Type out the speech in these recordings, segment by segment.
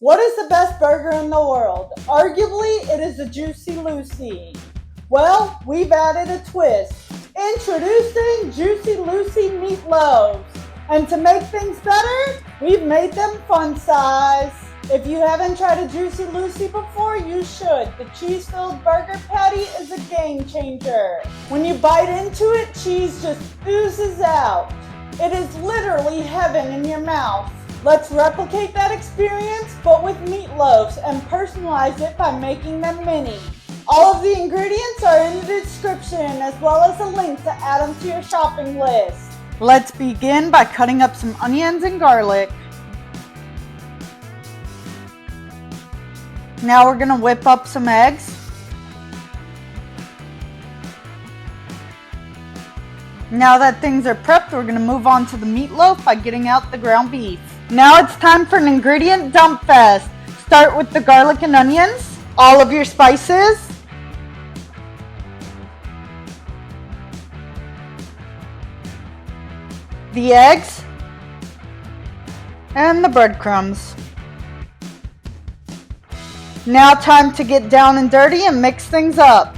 What is the best burger in the world? Arguably, it is the Juicy Lucy. Well, we've added a twist. Introducing Juicy Lucy Meatloaves. And to make things better, we've made them fun size. If you haven't tried a Juicy Lucy before, you should. The cheese-filled burger patty is a game changer. When you bite into it, cheese just oozes out. It is literally heaven in your mouth. Let's replicate that experience, but with meatloaves, and personalize it by making them mini. All of the ingredients are in the description, as well as a link to add them to your shopping list. Let's begin by cutting up some onions and garlic. Now we're gonna whip up some eggs. Now that things are prepped, we're gonna move on to the meatloaf by getting out the ground beef. Now it's time for an ingredient dump fest. Start with the garlic and onions, all of your spices, the eggs, and the breadcrumbs. Now time to get down and dirty and mix things up.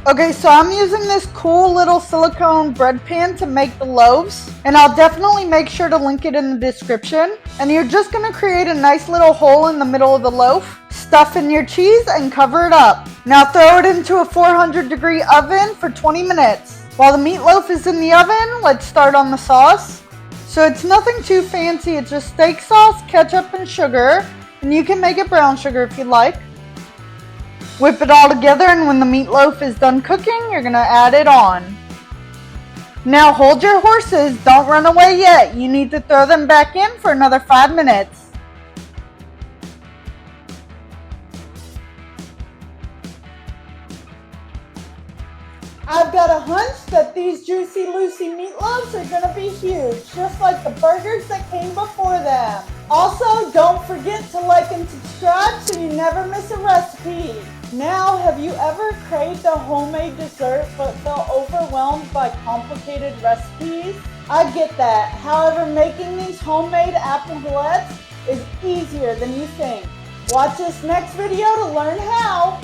Okay, so I'm using this cool little silicone bread pan to make the loaves, and I'll definitely make sure to link it in the description. And you're just gonna create a nice little hole in the middle of the loaf, stuff in your cheese, and cover it up. Now throw it into a 400-degree oven for 20 minutes. While the meatloaf is in the oven, let's start on the sauce. So it's nothing too fancy, it's just steak sauce, ketchup, and sugar, and you can make it brown sugar if you'd like. Whip it all together, and when the meatloaf is done cooking, you're gonna add it on. Now hold your horses, don't run away yet. You need to throw them back in for another 5 minutes. I've got a hunch that these Juicy Lucy meatloaves are gonna be huge, just like the burgers that came before them. Also, don't forget to like and subscribe so you never miss a recipe. Now, have you ever craved a homemade dessert but felt overwhelmed by complicated recipes? I get that. However, making these homemade apple bullets is easier than you think. Watch this next video to learn how.